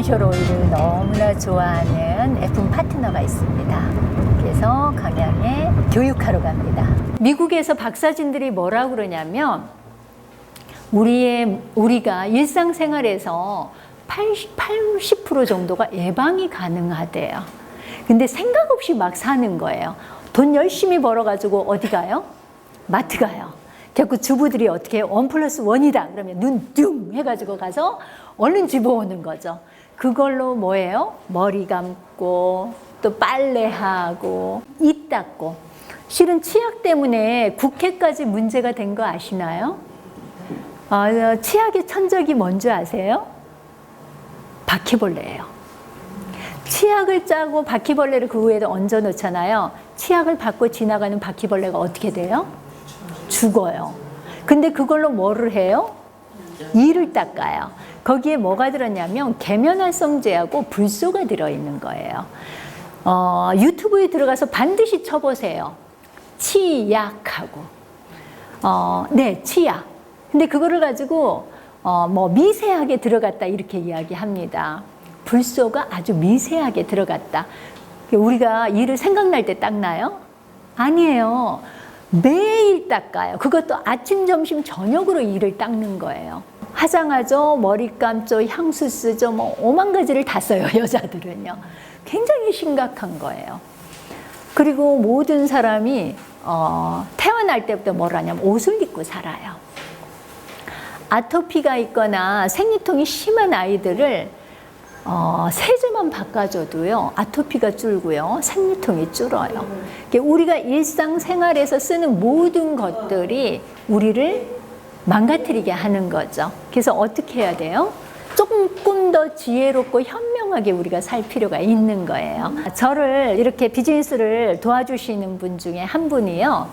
에센셜 오일을 너무나 좋아하는 F 파트너가 있습니다. 그래서 강양에 교육하러 갑니다. 미국에서 박사진들이 뭐라고 그러냐면 우리가 일상생활에서 80% 정도가 예방이 가능하대요. 근데 생각 없이 막 사는 거예요. 돈 열심히 벌어가지고 어디 가요? 마트 가요. 결국 주부들이 어떻게 해요? 1+1이다. 그러면 눈 뚱 해가지고 가서 얼른 집어오는 거죠. 그걸로 뭐예요? 머리 감고 또 빨래하고 입 닦고. 실은 치약 때문에 국회까지 문제가 된 거 아시나요? 치약의 천적이 뭔지 아세요? 바퀴벌레예요. 치약을 짜고 바퀴벌레를 그 위에다 얹어 놓잖아요. 치약을 받고 지나가는 바퀴벌레가 어떻게 돼요? 죽어요. 근데 그걸로 뭐를 해요? 이를 닦아요. 거기에 뭐가 들었냐면 계면활성제하고 불소가 들어있는 거예요. 유튜브에 들어가서 반드시 쳐보세요. 치약하고. 네, 치약. 근데 그거를 가지고 뭐 미세하게 들어갔다 이렇게 이야기합니다. 불소가 아주 미세하게 들어갔다. 우리가 이를 생각날 때 닦나요? 아니에요. 매일 닦아요. 그것도 아침, 점심, 저녁으로 이를 닦는 거예요. 화장하죠, 머리 감죠, 향수 쓰죠, 뭐 5만 가지를 다 써요, 여자들은요. 굉장히 심각한 거예요. 그리고 모든 사람이 태어날 때부터 뭘 하냐면 옷을 입고 살아요. 아토피가 있거나 생리통이 심한 아이들을 세제만 바꿔줘도요, 아토피가 줄고요, 생리통이 줄어요. 우리가 일상생활에서 쓰는 모든 것들이 우리를 망가뜨리게 하는 거죠. 그래서 어떻게 해야 돼요? 조금 더 지혜롭고 현명하게 우리가 살 필요가 있는 거예요. 저를 이렇게 비즈니스를 도와주시는 분 중에 한 분이요,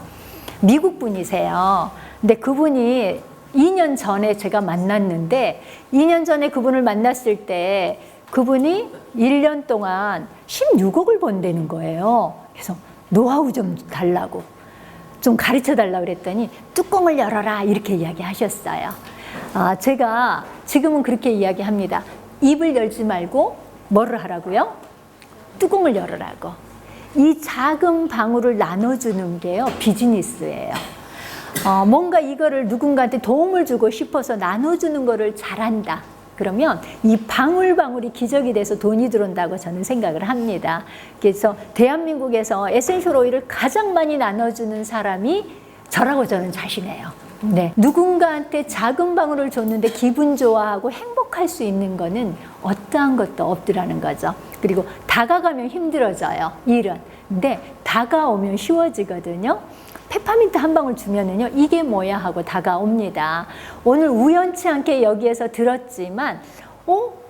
미국 분이세요. 근데 그분이 2년 전에 제가 만났는데, 2년 전에 그분을 만났을 때 그분이 1년 동안 16억을 번다는 거예요. 그래서 노하우 좀 달라고, 좀 가르쳐 달라고 그랬더니 뚜껑을 열어라 이렇게 이야기하셨어요. 제가 지금은 그렇게 이야기합니다. 입을 열지 말고 뭐를 하라고요? 뚜껑을 열으라고. 이 작은 방울을 나눠주는 게요, 비즈니스예요. 뭔가 이거를 누군가한테 도움을 주고 싶어서 나눠주는 거를 잘한다. 그러면 이 방울방울이 기적이 돼서 돈이 들어온다고 저는 생각을 합니다. 그래서 대한민국에서 에센셜 오일을 가장 많이 나눠주는 사람이 저라고 저는 자신해요. 네. 누군가한테 작은 방울을 줬는데 기분 좋아하고 행복할 수 있는 거는 어떠한 것도 없더라는 거죠. 그리고 다가가면 힘들어져요, 일은. 근데 다가오면 쉬워지거든요. 페퍼민트 한 방울 주면은요, 이게 뭐야 하고 다가옵니다. 오늘 우연치 않게 여기에서 들었지만,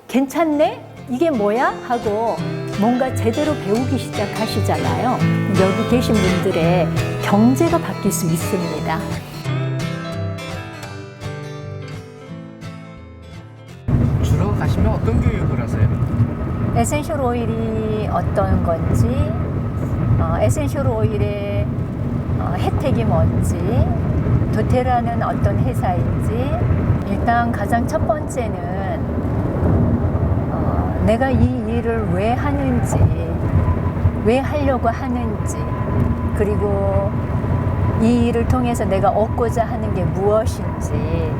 괜찮네? 이게 뭐야? 하고 뭔가 제대로 배우기 시작하시잖아요. 여기 계신 분들의 경제가 바뀔 수 있습니다. 주로 가시면 어떤 교육을 하세요? 에센셜 오일이 어떤 건지, 에센셜 오일의 혜택이 뭔지, 도테라는 어떤 회사인지. 일단 가장 첫 번째는 내가 이 일을 왜 하는지, 왜 하려고 하는지, 그리고 이 일을 통해서 내가 얻고자 하는 게 무엇인지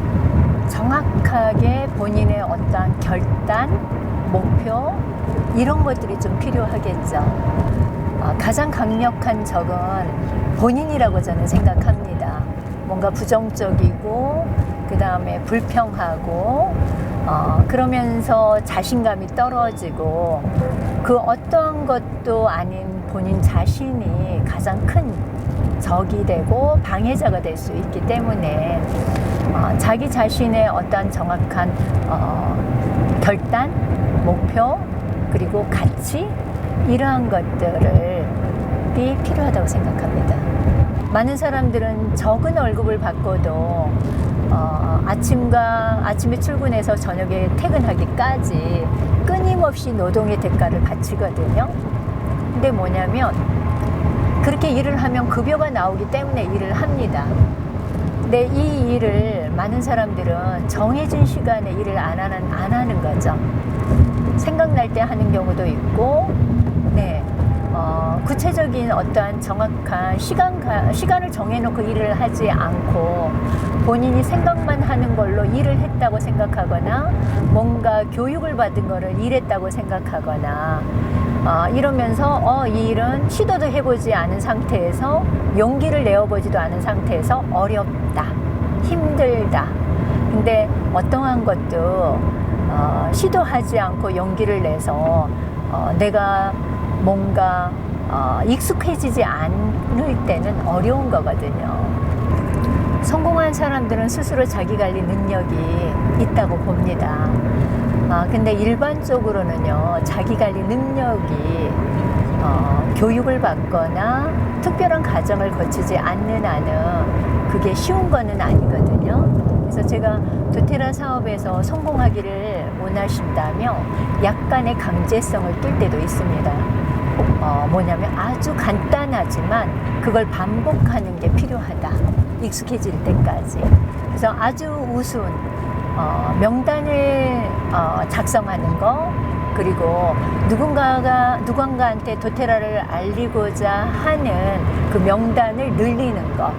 정확하게 본인의 어떠한 결단, 목표, 이런 것들이 좀 필요하겠죠. 가장 강력한 적은 본인이라고 저는 생각합니다. 뭔가 부정적이고 그 다음에 불평하고 그러면서 자신감이 떨어지고 그 어떠한 것도 아닌 본인 자신이 가장 큰 적이 되고 방해자가 될 수 있기 때문에 자기 자신의 어떠한 정확한 결단, 목표, 그리고 가치, 이러한 것들이 필요하다고 생각합니다. 많은 사람들은 적은 월급을 받고도 아침에 출근해서 저녁에 퇴근하기까지 끊임없이 노동의 대가를 바치거든요. 근데 뭐냐면 그렇게 일을 하면 급여가 나오기 때문에 일을 합니다. 근데 이 일을 많은 사람들은 정해진 시간에 일을 안 하는 거죠. 생각날 때 하는 경우도 있고, 네, 구체적인 어떠한 정확한 시간을 정해놓고 일을 하지 않고 본인이 생각만 하는 걸로 일을 했다고 생각하거나 뭔가 교육을 받은 거를 일했다고 생각하거나 이러면서 이 일은 시도도 해보지 않은 상태에서 용기를 내어보지도 않은 상태에서 어렵다, 힘들다. 근데 어떠한 것도 시도하지 않고 용기를 내서 내가 뭔가 익숙해지지 않을 때는 어려운 거거든요. 성공한 사람들은 스스로 자기관리 능력이 있다고 봅니다. 근데 일반적으로는요, 자기관리 능력이 교육을 받거나 특별한 과정을 거치지 않는 한은 그게 쉬운 거는 아니거든요. 그래서 제가 도테라 사업에서 성공하기를 원하신다면 약간의 강제성을 띨 때도 있습니다. 뭐냐면 아주 간단하지만 그걸 반복하는 게 필요하다. 익숙해질 때까지. 그래서 아주 우스운 명단을 작성하는 거, 그리고 누군가한테 도테라를 알리고자 하는 그 명단을 늘리는 것,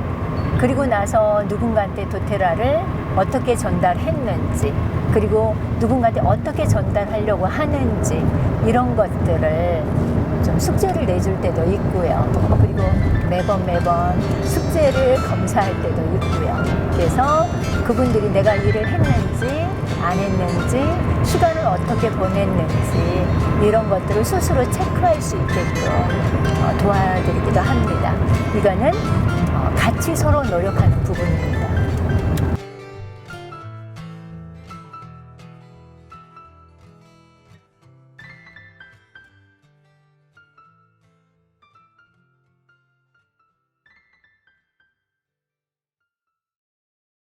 그리고 나서 누군가한테 도테라를 어떻게 전달했는지, 그리고 누군가한테 어떻게 전달하려고 하는지, 이런 것들을 좀 숙제를 내줄 때도 있고요. 그리고 매번 숙제를 검사할 때도 있고요. 그래서 그분들이 내가 일을 했는지 안 했는지, 시간을 어떻게 보냈는지, 이런 것들을 스스로 체크할 수 있게끔 도와드리기도 합니다. 이거는 같이 서로 노력하는 부분입니다.